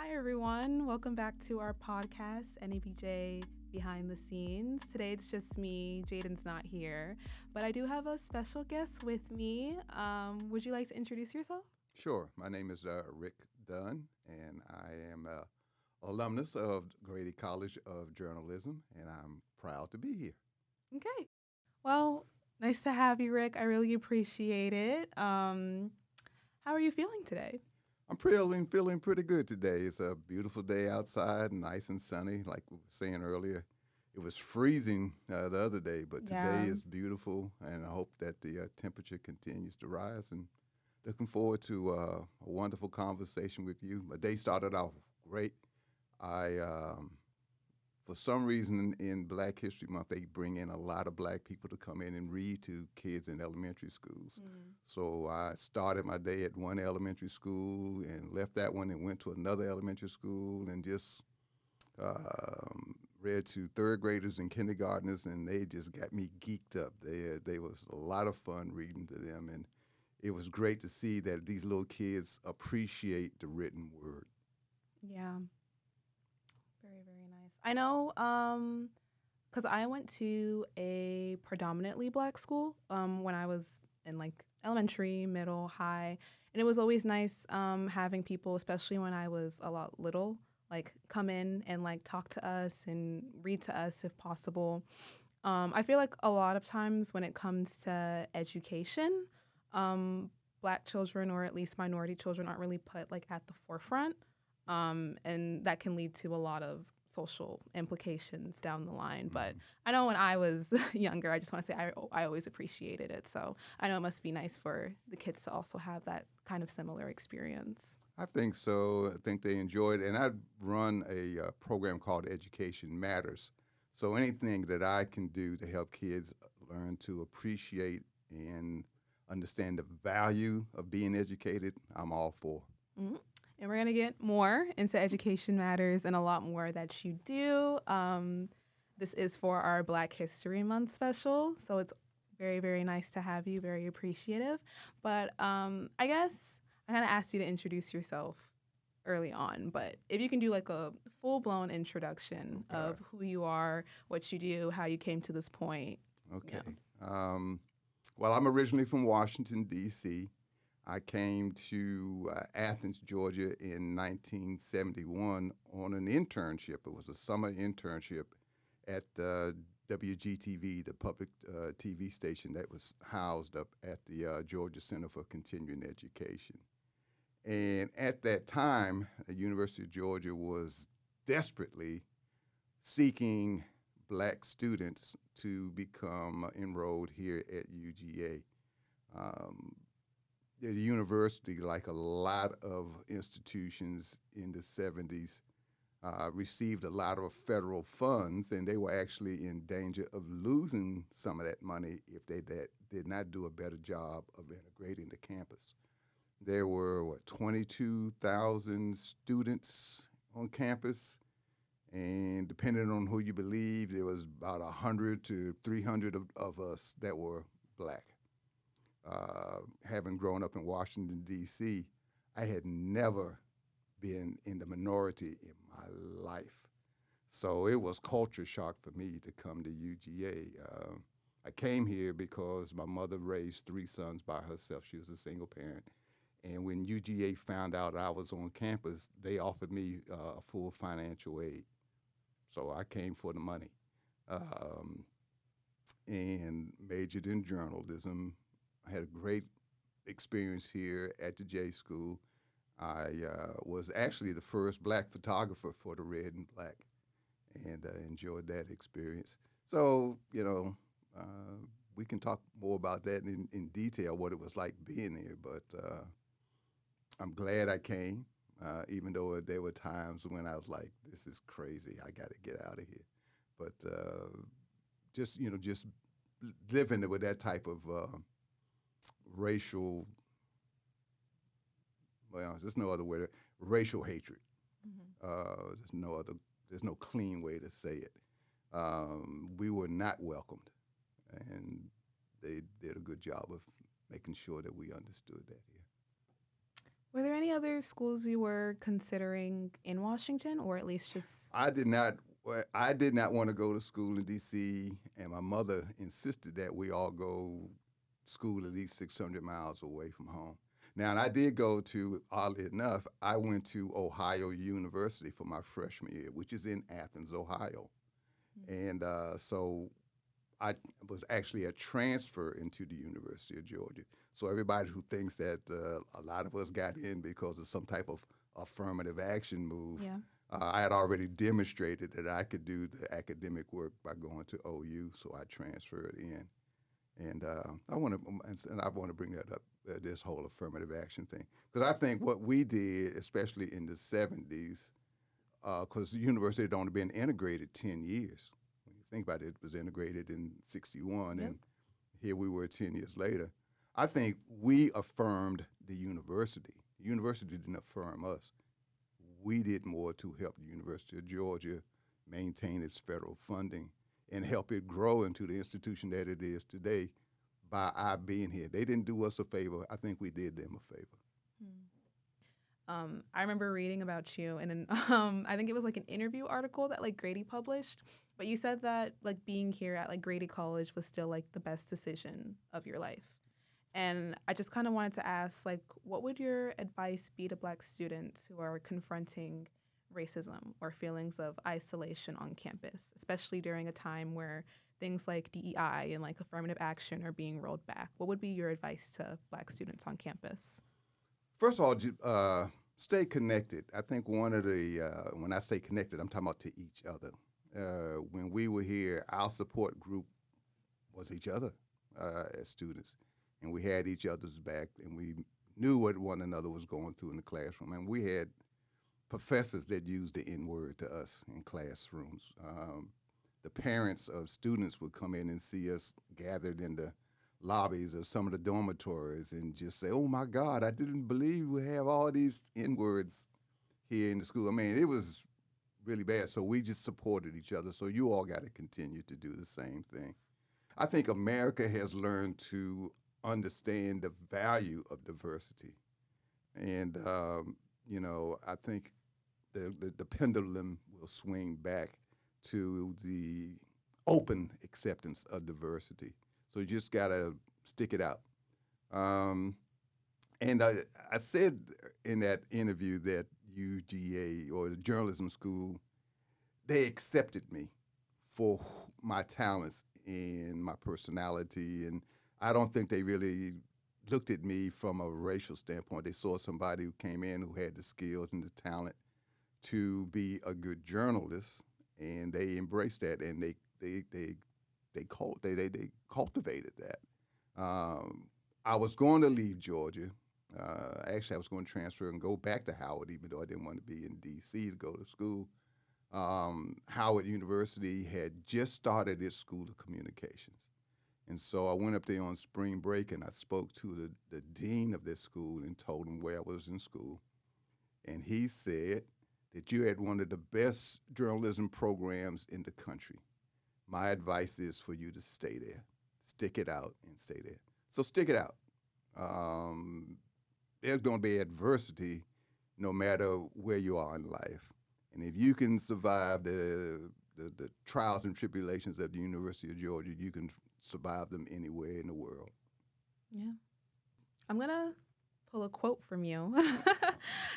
Hi, everyone. Welcome back to our podcast, NABJ Behind the Scenes. Today it's just me. Jaden's not here, but I do have a special guest with me. Would you like to introduce yourself? Sure. My name is Rick Dunn, and I am a alumnus of Grady College of Journalism, and I'm proud to be here. Okay. Well, nice to have you, Rick. I really appreciate it. How are you feeling today? I'm feeling pretty good today. It's a beautiful day outside, nice and sunny. Like we were saying earlier, it was freezing the other day, but today Yeah. is beautiful, and I hope that the temperature continues to rise. And looking forward to a wonderful conversation with you. My day started off great. I for some reason in Black History Month, they bring in a lot of black people to come in and read to kids in elementary schools. Mm. So I started my day at one elementary school and left that one and went to another elementary school and just read to third graders and kindergartners, and they just got me geeked up. They was a lot of fun reading to them, and it was great to see that these little kids appreciate the written word. Yeah. Very, very nice. I know, because I went to a predominantly black school when I was in like elementary, middle, high, and it was always nice having people, especially when I was a lot little, like come in and like talk to us and read to us if possible. I feel like a lot of times when it comes to education, um, black children or at least minority children aren't really put like at the forefront, and that can lead to a lot of social implications down the line. But Mhm. I know when I was younger, I just want to say I always appreciated it. So I know it must be nice for the kids to also have that kind of similar experience. I think so. I think they enjoyed it. And I run a program called Education Matters. So anything that I can do to help kids learn to appreciate and understand the value of being educated, I'm all for. Mhm. And we're going to get more into education matters and a lot more that you do. This is for our Black History Month special. So it's very, very nice to have you, very appreciative. But I guess I kind of asked you to introduce yourself early on, but if you can do like a full blown introduction Okay. of who you are, what you do, how you came to this point. Yeah. Okay. Um, well, I'm originally from Washington, D.C. I came to Athens, Georgia in 1971 on an internship. It was a summer internship at WGTV, the public TV station that was housed up at the Georgia Center for Continuing Education. And at that time, the University of Georgia was desperately seeking black students to become enrolled here at UGA. The university, like a lot of institutions in the 70s, received a lot of federal funds, and they were actually in danger of losing some of that money if they did not do a better job of integrating the campus. There were, 22,000 students on campus, and depending on who you believe, there was about 100 to 300 of us that were black. Having grown up in Washington, D.C., I had never been in the minority in my life. So it was culture shock for me to come to UGA. I came here because my mother raised three sons by herself. She was a single parent. And when UGA found out I was on campus, they offered me a full financial aid. So I came for the money um, and majored in journalism. I had a great experience here at the J School. I was actually the first black photographer for the Red and Black, and enjoyed that experience. So, we can talk more about that in detail, what it was like being there, but I'm glad I came, even though there were times when I was like, this is crazy, I got to get out of here. But just living with that type of racial, well, there's no other way, racial hatred. Mhm. There's no other. There's no clean way to say it. We were not welcomed, and they did a good job of making sure that we understood that here. Were there any other schools you were considering in Washington, or at least just? I did not. I did not want to go to school in D.C., and my mother insisted that we all go school at least 600 miles away from home. Now, and I did go to, oddly enough, I went to Ohio University for my freshman year, which is in Athens, Ohio. And so I was actually a transfer into the University of Georgia. So everybody who thinks that a lot of us got in because of some type of affirmative action move, Yeah. I had already demonstrated that I could do the academic work by going to OU, so I transferred in. And I want to bring that up, this whole affirmative action thing, because I think what we did, especially in the '70s, because the university had only been integrated 10 years. When you think about it, it was integrated in '61, Yep. and here we were 10 years later. I think we affirmed the university. The university didn't affirm us. We did more to help the University of Georgia maintain its federal funding and help it grow into the institution that it is today by our being here. They didn't do us a favor. I think we did them a favor. I remember reading about you in an I think it was like an interview article that like Grady published, but you said that like being here at like Grady College was still like the best decision of your life. And I just kind of wanted to ask like what would your advice be to black students who are confronting racism or feelings of isolation on campus, especially during a time where things like DEI and like affirmative action are being rolled back? What would be your advice to black students on campus? First of all, stay connected. I think one of the, when I say connected, I'm talking about to each other. When we were here, our support group was each other as students, and we had each other's back, and we knew what one another was going through in the classroom. And we had professors that used the N word to us in classrooms. The parents of students would come in and see us gathered in the lobbies of some of the dormitories and just say, "Oh my God, I didn't believe we have all these N words here in the school." I mean, it was really bad. So we just supported each other. So you all got to continue to do the same thing. I think America has learned to understand the value of diversity. And, I think the pendulum will swing back to the open acceptance of diversity. So you just got to stick it out. Um, and I said in that interview that UGA or the journalism school, they accepted me for my talents and my personality. And I don't think they really looked at me from a racial standpoint. They saw somebody who came in who had the skills and the talent to be a good journalist, and they embraced that, and they cultivated that. I was going to leave Georgia. Actually, I was going to transfer and go back to Howard, even though I didn't want to be in D.C. to go to school. Howard University had just started its School of Communications. And so I went up there on spring break and I spoke to the dean of this school and told him where I was in school. And he said that you had one of the best journalism programs in the country. My advice is for you to stay there, stick it out, and stay there. So stick it out. Um, there's going to be adversity no matter where you are in life. And if you can survive the trials and tribulations of the University of Georgia, you can survive them anywhere in the world. Yeah. I'm going to pull a quote from you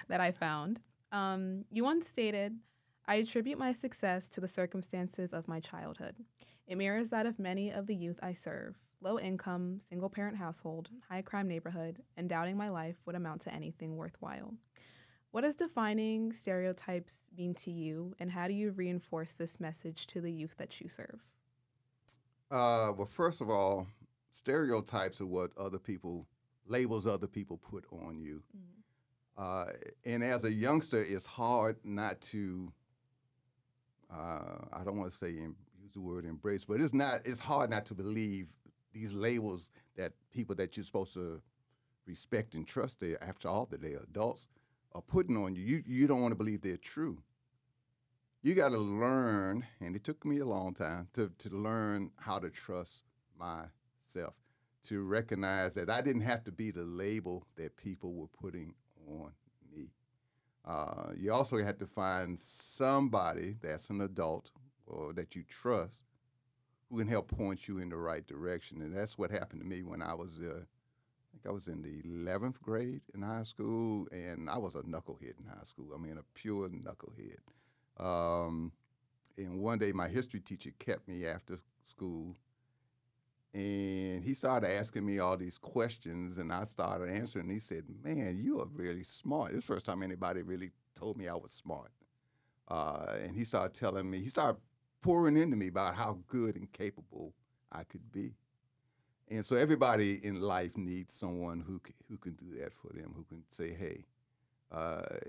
that I found. You once stated, "I attribute my success to the circumstances of my childhood. It mirrors that of many of the youth I serve. Low income, single parent household, high crime neighborhood, and doubting my life would amount to anything worthwhile." What does defining stereotypes mean to you, and how do you reinforce this message to the youth that you serve? Well, first of all, stereotypes are what labels other people put on you. Mm. Uh, and as a youngster, it's hard not to, I don't want to say use the word embrace, but it's hard not to believe these labels that people that you're supposed to respect and trust, after all, that they're adults, are putting on you. You don't want to believe they're true. You got to learn, and it took me a long time to learn how to trust myself, to recognize that I didn't have to be the label that people were putting on me. You also have to find somebody that's an adult or that you trust who can help point you in the right direction. And that's what happened to me when I was, I think I was in the 11th grade in high school, and I was a knucklehead in high school. I mean, a pure knucklehead. Um, and one day, my history teacher kept me after school, and he started asking me all these questions, and I started answering. And he said, "Man, you are really smart." It was the first time anybody really told me I was smart. And he started telling me, he started pouring into me about how good and capable I could be. And so everybody in life needs someone who can do that for them, who can say, "Hey,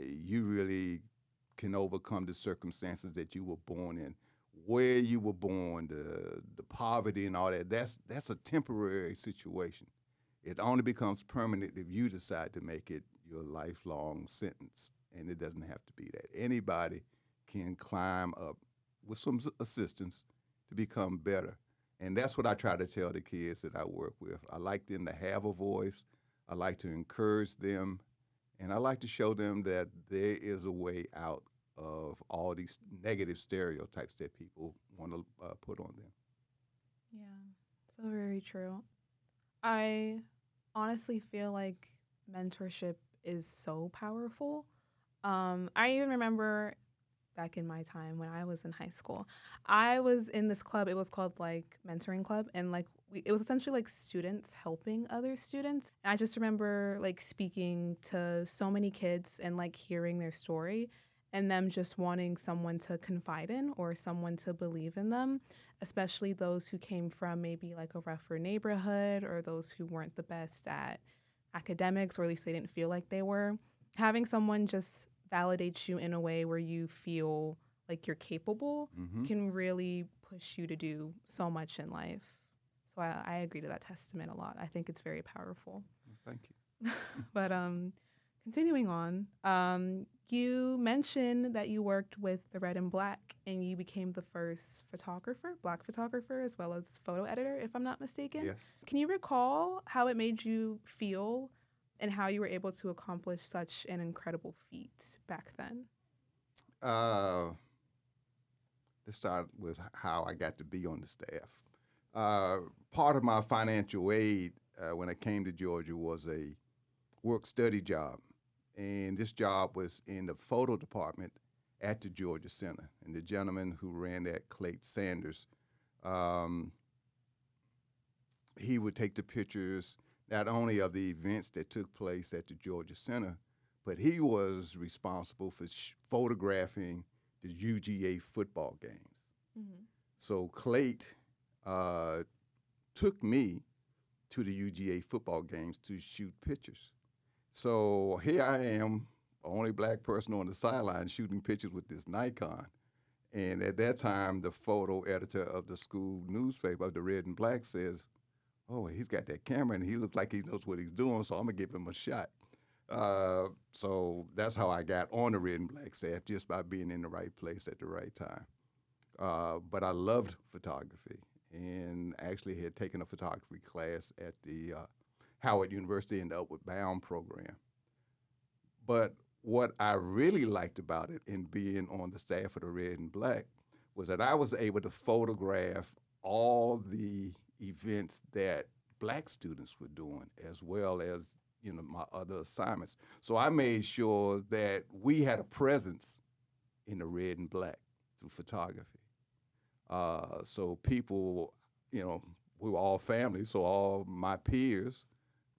you really can overcome the circumstances that you were born in, where you were born, the poverty and all that. That's a temporary situation. It only becomes permanent if you decide to make it your lifelong sentence, and it doesn't have to be that. Anybody can climb up with some assistance to become better." And that's what I try to tell the kids that I work with. I like them to have a voice. I like to encourage them, and I like to show them that there is a way out of all these negative stereotypes that people want to put on them. Yeah, so very true. I honestly feel like mentorship is so powerful. I even remember back in my time when I was in high school, I was in this club. It was called like mentoring club, and like it was essentially like students helping other students. And I just remember like speaking to so many kids and like hearing their story, and them just wanting someone to confide in or someone to believe in them, especially those who came from maybe like a rougher neighborhood or those who weren't the best at academics, or at least they didn't feel like they were. Having someone just validate you in a way where you feel like you're capable Mm-hmm. can really push you to do so much in life. So I agree to that testament a lot. I think it's very powerful. Thank But continuing on, you mentioned that you worked with the Red and Black, and you became the first photographer, Black photographer, as well as photo editor, if I'm not you. mistaken. Yes. Can you recall how it made you feel and how you were able to accomplish such an incredible feat back then? Uh, let's start with how I got to be on the staff. Uh, Part of my financial aid when I came to Georgia was a work study job. And this job was in the photo department at the Georgia Center. And the gentleman who ran that, Clayton Sanders, um, he would take the pictures not only of the events that took place at the Georgia Center, but he was responsible for photographing the UGA football games. Mm-hmm. So Clayton uh, took me to the UGA football games to shoot pictures. So here I am, only black person on the sideline shooting pictures with this Nikon. And at that time, the photo editor of the school newspaper, of the Red and Black, says, "Oh, he's got that camera and he looks like he knows what he's doing, so I'm going to give him a shot." So that's how I got on the Red and Black staff, just by being in the right place at the right time. But I loved photography and actually had taken a photography class at the Howard University in the Upward Bound program. But what I really liked about it in being on the staff of the Red and Black was that I was able to photograph all the events that black students were doing, as well as my other assignments. So I made sure that we had a presence in the Red and Black through photography. So people, we were all family, so all my peers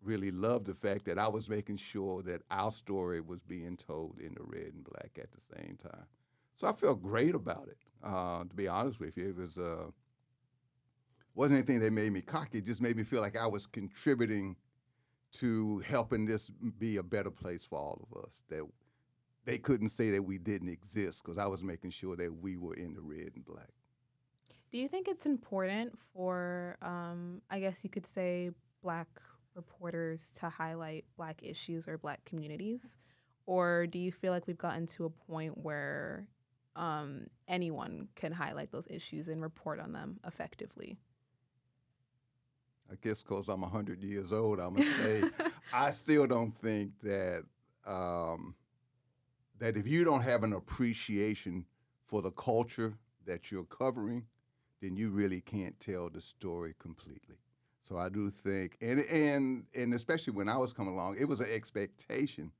really loved the fact that I was making sure that our story was being told in the Red and Black at the same time. So I felt great about it. To be honest with you, it wasn't anything that made me cocky. It just made me feel like I was contributing to helping this be a better place for all of us. That they couldn't say that we didn't exist because I was making sure that we were in the Red and Black. Do you think it's important for, I guess you could say, Black reporters to highlight Black issues or Black communities? Or do you feel like we've gotten to a point where anyone can highlight those issues and report on them effectively? I guess because I'm 100 years old, I'm going to say I still don't think that um, that if you don't have an appreciation for the culture that you're covering, then you really can't tell the story completely. So I do think, and especially when I was coming along, it was an expectation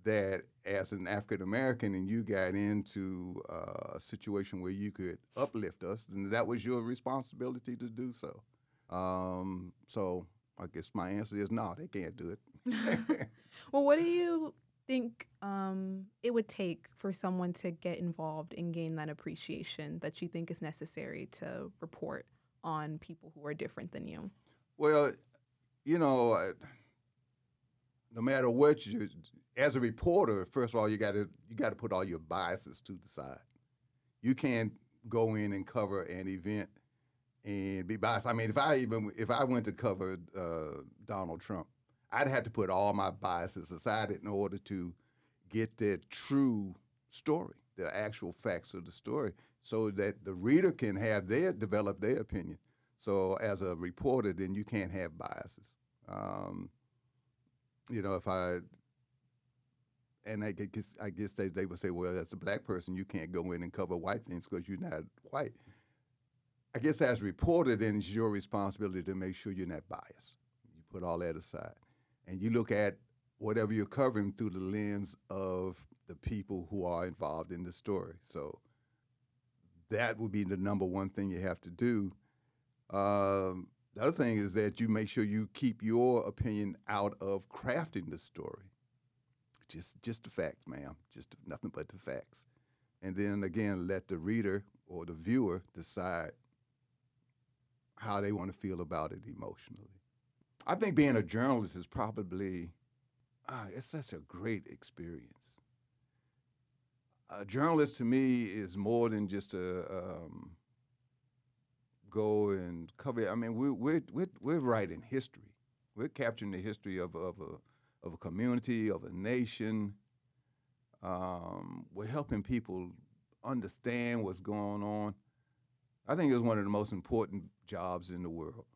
that as an African American and you got into a situation where you could uplift us, then that was your responsibility to do so. So I guess my answer is no, they can't do it. Well, what do you think it would take for someone to get involved and gain that appreciation that you think is necessary to report on people who are different than you? Well, you know, no matter what you, as a reporter, first of all, you got to put all your biases to the side. You can't go in and cover an event and be biased. I mean, if I went to cover Donald Trump, I'd have to put all my biases aside in order to get the true story, the actual facts of the story, so that the reader can develop their opinion. So as a reporter, then you can't have biases. Um, if I guess they would say, well, as a black person, you can't go in and cover white things because you're not white. I guess as a reporter, then it's your responsibility to make sure you're not biased. You put all that aside, and you look at whatever you're covering through the lens of the people who are involved in the story. So that would be the number one thing you have to do. The other thing is that you make sure you keep your opinion out of crafting the story. Just the facts, ma'am. Just nothing but the facts. And then again, let the reader or the viewer decide how they want to feel about it emotionally. I think being a journalist is probably it's such a great experience. A journalist to me is more than just a go and cover. I mean, we're writing history. We're capturing the history of a community, of a nation. We're helping people understand what's going on. I think it's one of the most important jobs in the world,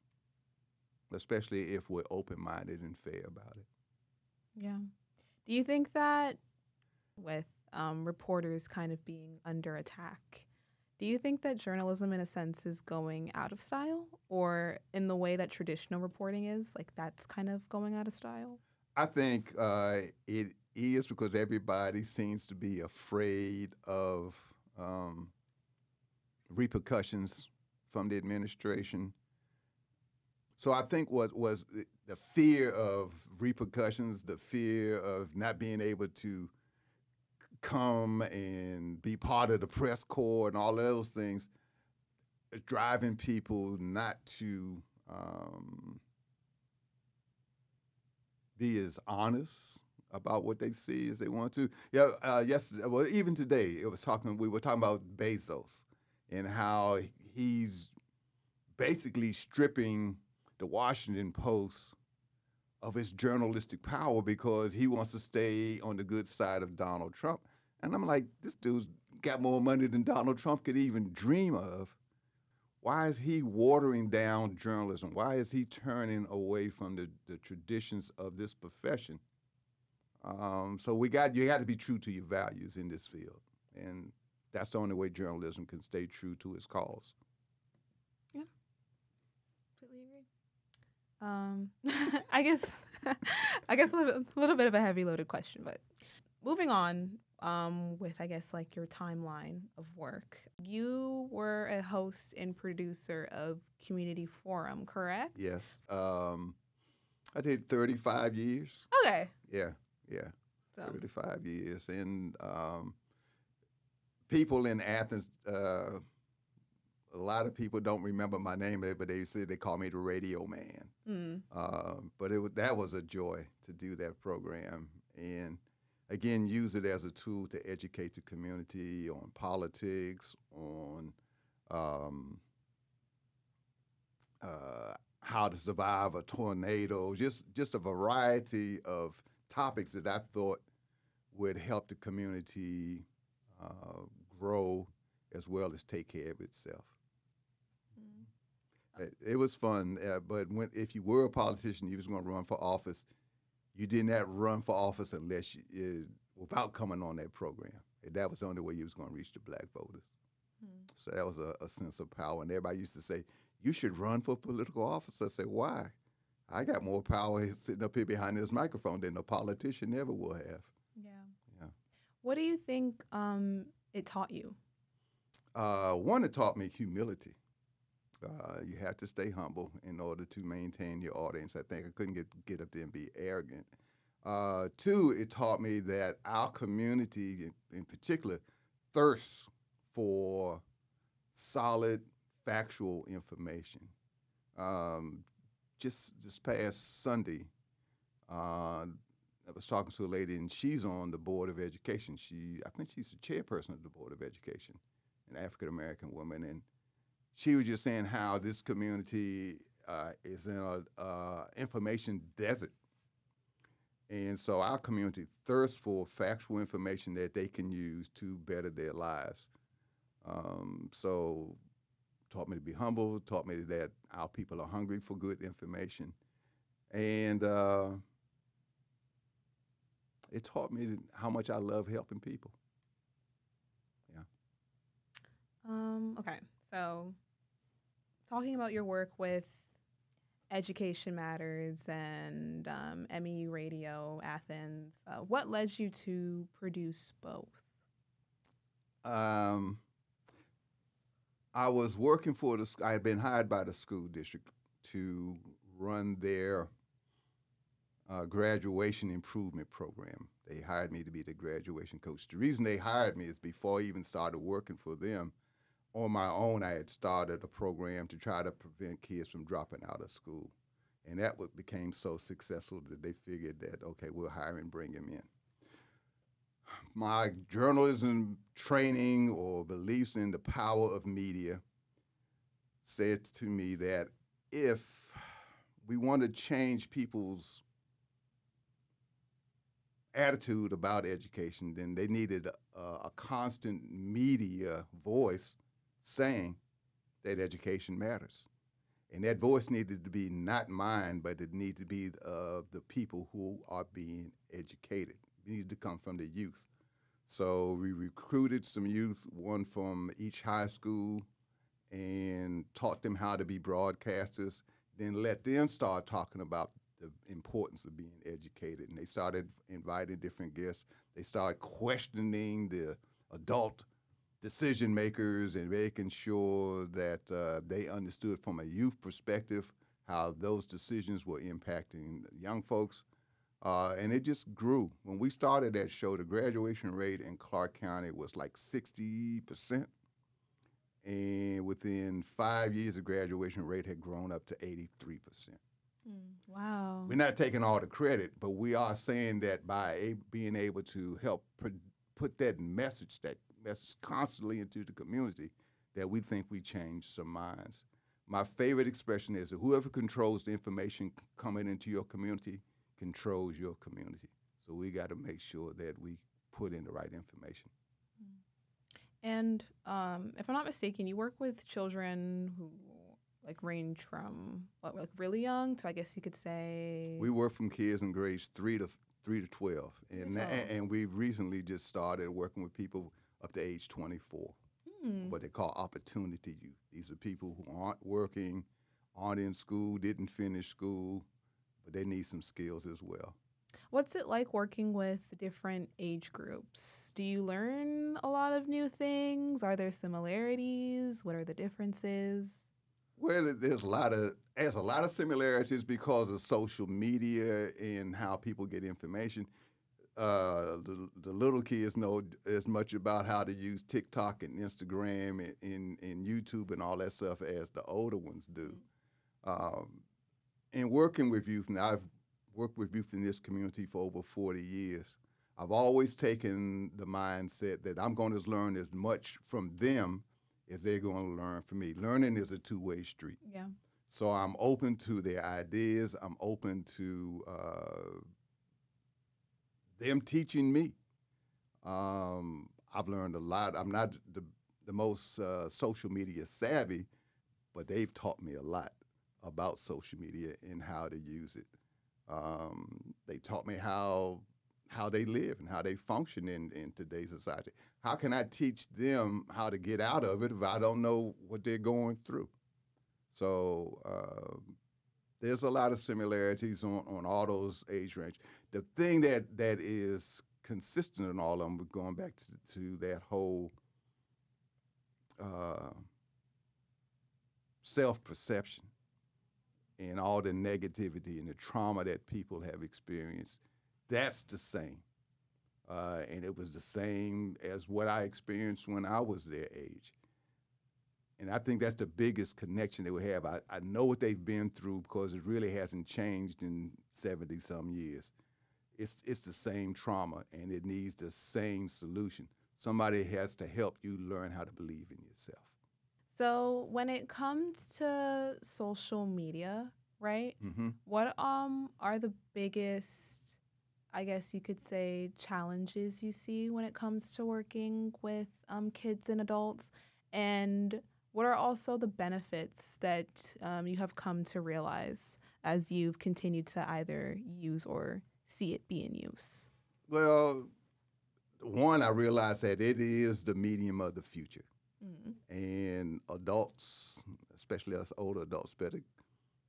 especially if we're open-minded and fair about it. Yeah. Do you think that with reporters kind of being under attack, do you think that journalism, in a sense, is going out of style, or in the way that traditional reporting is, like that's kind of going out of style? I think it is because everybody seems to be afraid of um, repercussions from the administration. So I think what was the fear of repercussions, the fear of not being able to come and be part of the press corps and all of those things is driving people not to be as honest about what they see as they want to. Yeah, yesterday, well, even today, we were talking about Bezos and how he's basically stripping the Washington Post of its journalistic power because he wants to stay on the good side of Donald Trump. And I'm like, this dude's got more money than Donald Trump could even dream of. Why is he watering down journalism? Why is he turning away from the traditions of this profession? So you got to be true to your values in this field, and that's the only way journalism can stay true to its cause. Yeah, completely agree. I guess I guess a little bit of a heavy loaded question, but moving on with I guess like your timeline of work. You were a host and producer of Community Forum, correct? Yes, I did 35 years. Okay. Yeah, yeah, So 35 years, and people in Athens. A lot of people don't remember my name, but they say they call me the Radio Man. But that was a joy to do that program, and again, use it as a tool to educate the community on politics, on um, how to survive a tornado, just a variety of topics that I thought would help the community uh, grow as well as take care of itself. It was fun, but if you were a politician, you was going to run for office, you did not run for office unless without coming on that program. And that was the only way you was going to reach the black voters. Hmm. So that was a sense of power. And everybody used to say, you should run for political office. I said, why? I got more power sitting up here behind this microphone than a politician ever will have. Yeah. Yeah. What do you think it taught you? One, it taught me humility. You have to stay humble in order to maintain your audience. I think I couldn't get up there and be arrogant. Two, it taught me that our community, in particular, thirsts for solid, factual information. Um, just this past Sunday, I was talking to a lady, and she's on the Board of Education. I think she's the chairperson of the Board of Education, an African American woman, and she was just saying how this community is in a information desert. And so our community thirsts for factual information that they can use to better their lives. So taught me to be humble, taught me that our people are hungry for good information. And it taught me how much I love helping people. Yeah. Okay, so talking about your work with Education Matters and MEU Radio, Athens, what led you to produce both? Um, I was working for I had been hired by the school district to run their graduation improvement program. They hired me to be the graduation coach. The reason they hired me is before I even started working for them, on my own, I had started a program to try to prevent kids from dropping out of school. And that became so successful that they figured that, okay, we'll hire and bring him in. My journalism training or beliefs in the power of media said to me that if we want to change people's attitude about education, then they needed a constant media voice saying that education matters. And that voice needed to be not mine, but it needed to be the people who are being educated. It needed to come from the youth. So we recruited some youth, one from each high school, and taught them how to be broadcasters, then let them start talking about the importance of being educated. And they started inviting different guests. They started questioning the adult decision makers and making sure that they understood from a youth perspective how those decisions were impacting young folks. And it just grew. When we started that show, the graduation rate in Clarke County was like 60%. And within 5 years, the graduation rate had grown up to 83%. Wow. We're not taking all the credit, but we are saying that by being able to help put that message constantly into the community, that we think we changed some minds. My favorite expression is that whoever controls the information coming into your community controls your community. So we got to make sure that we put in the right information. And if I'm not mistaken, you work with children who like range from like really young to, I guess you could say, We work from kids in grades 3 to 12, and 12. and we've recently just started working with people up to age 24. What they call opportunity youth. These are people who aren't working, aren't in school, didn't finish school, but they need some skills as well. What's it like working with different age groups? Do you learn a lot of new things? Are there similarities? What are the differences? Well, there's a lot of similarities because of social media and how people get information. The little kids know as much about how to use TikTok and Instagram and YouTube and all that stuff as the older ones do. In working with youth, and I've worked with youth in this community for over 40 years, I've always taken the mindset that I'm going to learn as much from them as they're going to learn from me. Learning is a two-way street. Yeah. So I'm open to their ideas. I'm open to them teaching me. I've learned a lot. I'm not the most social media savvy, but they've taught me a lot about social media and how to use it. They taught me how they live and how they function in today's society. How can I teach them how to get out of it if I don't know what they're going through? So there's a lot of similarities on all those age range. The thing that is consistent in all of them, going back to that whole uh, self perception and all the negativity and the trauma that people have experienced, that's the same. And it was the same as what I experienced when I was their age. And I think that's the biggest connection that we have. I know what they've been through because it really hasn't changed in 70 some years. It's the same trauma and it needs the same solution. Somebody has to help you learn how to believe in yourself. So when it comes to social media, right? Mm-hmm. What are the biggest, I guess you could say, challenges you see when it comes to working with kids and adults? And what are also the benefits that you have come to realize as you've continued to either use or see it be in use? Well, one, I realized that it is the medium of the future. Mm. And adults, especially us older adults, better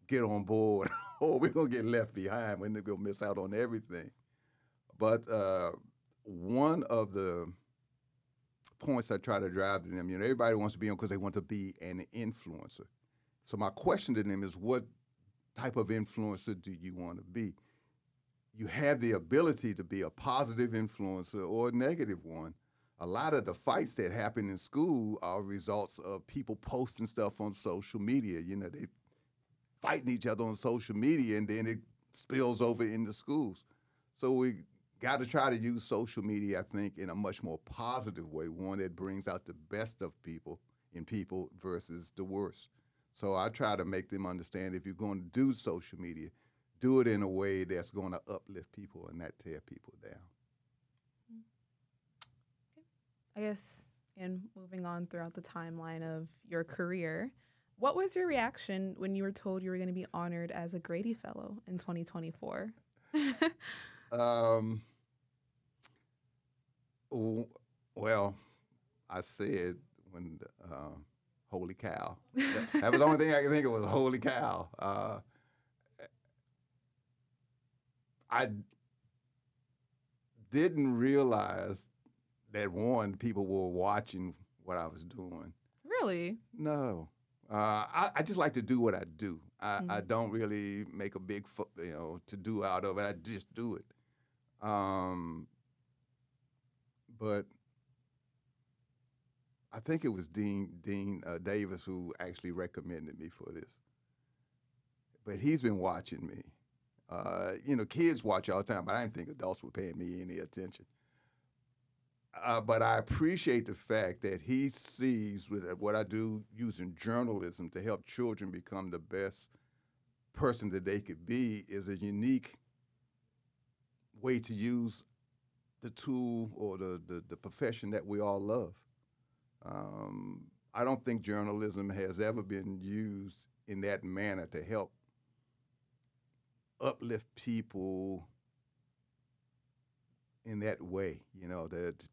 get on board or we're going to get left behind. We're going to miss out on everything. But one of the points I try to drive to them, everybody wants to be on because they want to be an influencer. So my question to them is, what type of influencer do you want to be? You have the ability to be a positive influencer or a negative one. A lot of the fights that happen in school are results of people posting stuff on social media. They fighting each other on social media, and then it spills over into schools. So we got to try to use social media, I think, in a much more positive way, one that brings out the best of people in people versus the worst. So I try to make them understand if you're going to do social media, do it in a way that's going to uplift people and not tear people down. I guess, and moving on throughout the timeline of your career, what was your reaction when you were told you were going to be honored as a Grady Fellow in 2024? Um, well, I said when, holy cow. That was the only thing I could think of was holy cow. I didn't realize that one, people were watching what I was doing. Really? No. I just like to do what I do. I Mm. don't really make a big, to do out of it. I just do it. Um, but I think it was Dean Davis who actually recommended me for this. But he's been watching me. Kids watch all the time, but I didn't think adults were paying me any attention. But I appreciate the fact that he sees what I do using journalism to help children become the best person that they could be is a unique way to use the tool or the profession that we all love. I don't think journalism has ever been used in that manner to help uplift people in that way,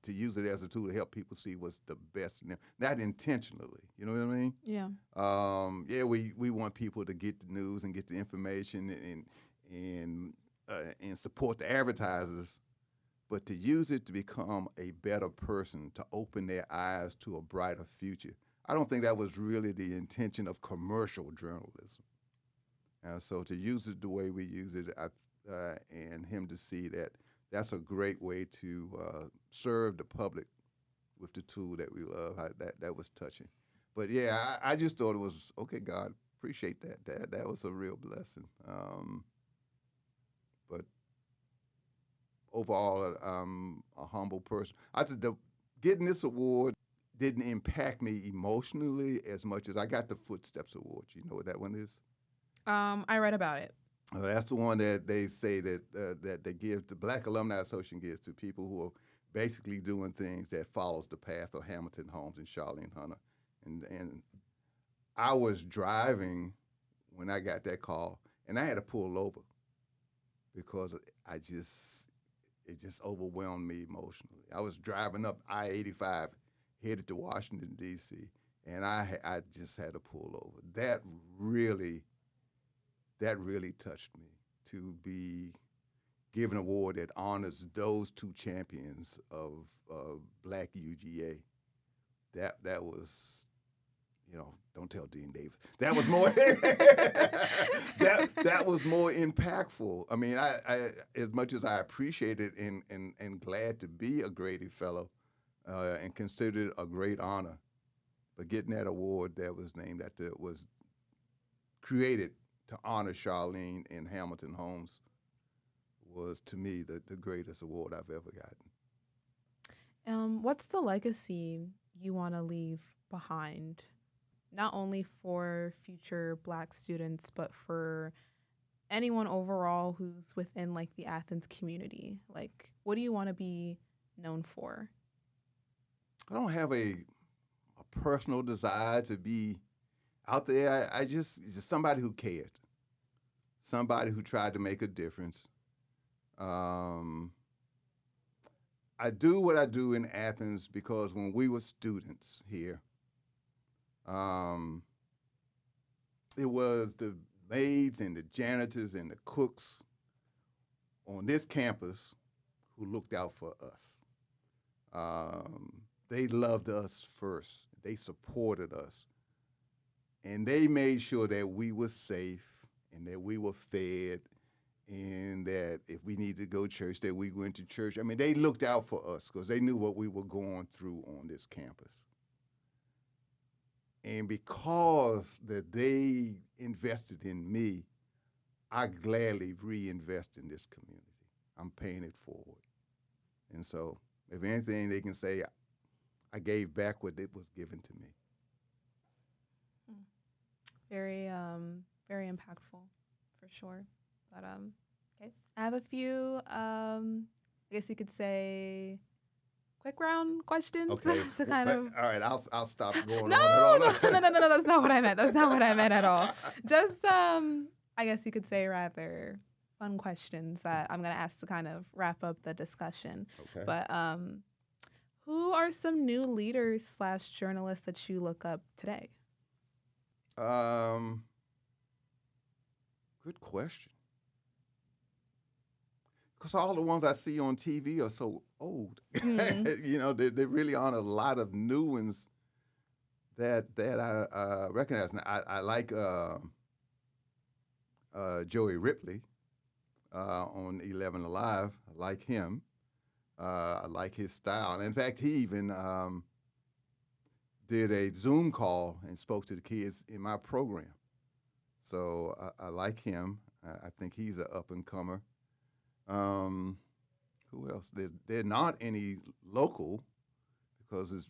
to use it as a tool to help people see what's the best in them, not intentionally. You know what I mean? Yeah. Yeah, we want people to get the news and get the information and support the advertisers, but to use it to become a better person, to open their eyes to a brighter future. I don't think that was really the intention of commercial journalism. So to use it the way we use it, and him to see that that's a great way to serve the public with the tool that we love. That was touching. But yeah, I just thought it was okay. God, appreciate that. That was a real blessing. But overall, I'm a humble person. I said getting this award didn't impact me emotionally as much as I got the Footsteps Award. You know what that one is? I read about it. That's the one that they say that they give the Black Alumni Association gives to people who are basically doing things that follows the path of Hamilton Holmes and Charlene Hunter. And I was driving when I got that call, and I had to pull over because it just overwhelmed me emotionally. I was driving up I-85 headed to Washington D.C. and I just had to pull over. Really that really touched me to be given an award that honors those two champions of Black UGA. That was, don't tell Dean Davis. That was more that was more impactful. I mean, I as much as I appreciate it and glad to be a Grady Fellow and consider it a great honor, but getting that award that was named after was created to honor Charlene and Hamilton Holmes was to me the greatest award I've ever gotten. What's the legacy you want to leave behind, not only for future Black students, but for anyone overall who's within like the Athens community? Like, what do you want to be known for? I don't have a personal desire to be out there. I just somebody who cared, somebody who tried to make a difference. Um, I do what I do in Athens because when we were students here, um, it was the maids and the janitors and the cooks on this campus who looked out for us. Um, they loved us first. They supported us. And they made sure that we were safe and that we were fed and that if we needed to go to church, that we went to church. I mean, they looked out for us because they knew what we were going through on this campus. And because that they invested in me, I gladly reinvest in this community. I'm paying it forward. And so, if anything, they can say I gave back what it was given to me. Very, very impactful, for sure. But okay, I have a few. I guess you could say quick round questions Okay. to kind of. All right. I'll stop going No, on and on. no. That's not what I meant. That's not what I meant at all. Just I guess you could say rather fun questions that I'm gonna ask to kind of wrap up the discussion. Okay. But who are some new leaders / journalists that you look up today? Good question. Because all the ones I see on TV are so old. There really aren't a lot of new ones that I recognize. Now, I like Joey Ripley on 11 Alive. I like him. I like his style. And in fact, he even did a Zoom call and spoke to the kids in my program. So I like him. I think he's an up and comer. Who else? There are not any local because it's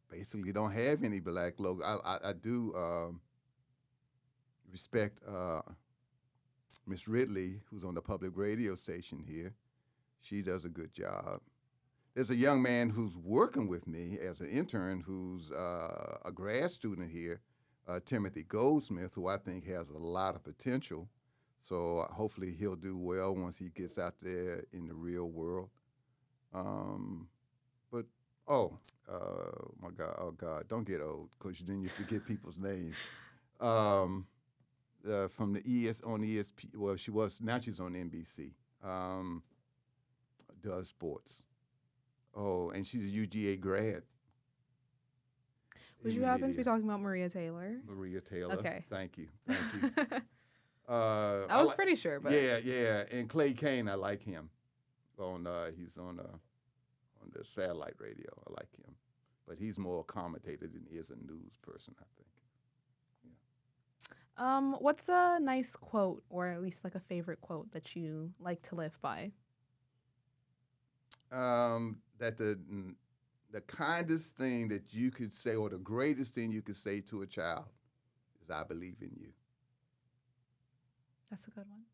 basically don't have any Black local. I do respect Miss Ridley, who's on the public radio station here. She does a good job. There's a young man who's working with me as an intern who's a grad student here, Timothy Goldsmith, who I think has a lot of potential. So hopefully he'll do well once he gets out there in the real world. But oh God, don't get old because then you forget people's names. From the on ESP, well, she's on NBC. Does sports. Oh, and she's a UGA grad. Would you happen to be talking about Maria Taylor? Maria Taylor. Okay. Thank you. I was pretty sure, but yeah. And Clay Kane, I like him. He's on the satellite radio. I like him, but he's more a commentator than he is a news person, I think. Yeah. What's a nice quote, or at least like a favorite quote that you like to live by? That the kindest thing that you could say, or the greatest thing you could say to a child, is "I believe in you." That's a good one.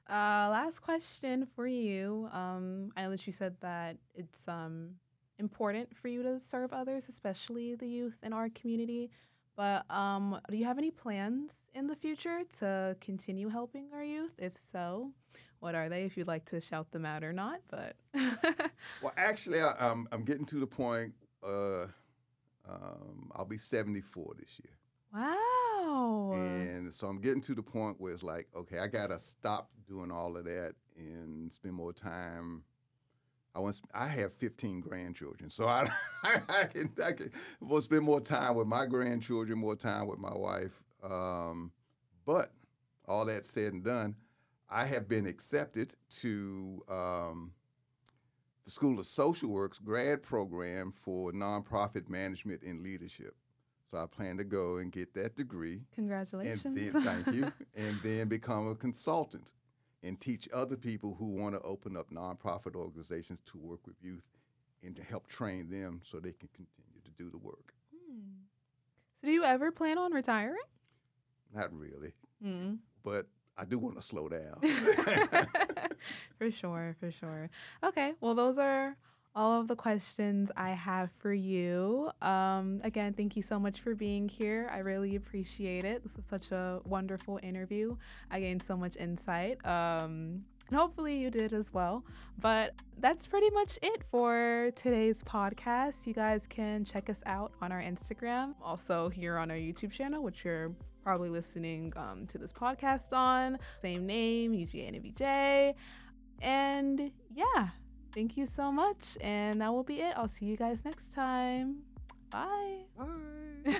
Last question for you. I know that you said that it's important for you to serve others, especially the youth in our community. But do you have any plans in the future to continue helping our youth? If so, what are they? If you'd like to shout them out or not, but Well, actually, I'm getting to the point. Uh, I'll be 74 this year. wow. And so I'm getting to the point where it's like, okay, I gotta stop doing all of that and spend more time. I have 15 grandchildren, so I can will spend more time with my grandchildren, more time with my wife. But all that said and done, I have been accepted to the School of Social Work's grad program for nonprofit management and leadership. So I plan to go and get that degree, and Congratulations. then thank you, and then become a consultant and teach other people who want to open up nonprofit organizations to work with youth and to help train them so they can continue to do the work. Hmm. So, do you ever plan on retiring? Not really, Hmm. but I do want to slow down. For sure, for sure. Okay, well, those are all of the questions I have for you. Again, thank you so much for being here. I really appreciate it. This was such a wonderful interview. I gained so much insight. And hopefully you did as well. But that's pretty much it for today's podcast. You guys can check us out on our Instagram, also here on our YouTube channel, which you're probably listening to this podcast on. Same name, UGA and NABJ. And yeah, thank you so much. And that will be it. I'll see you guys next time. Bye. Bye.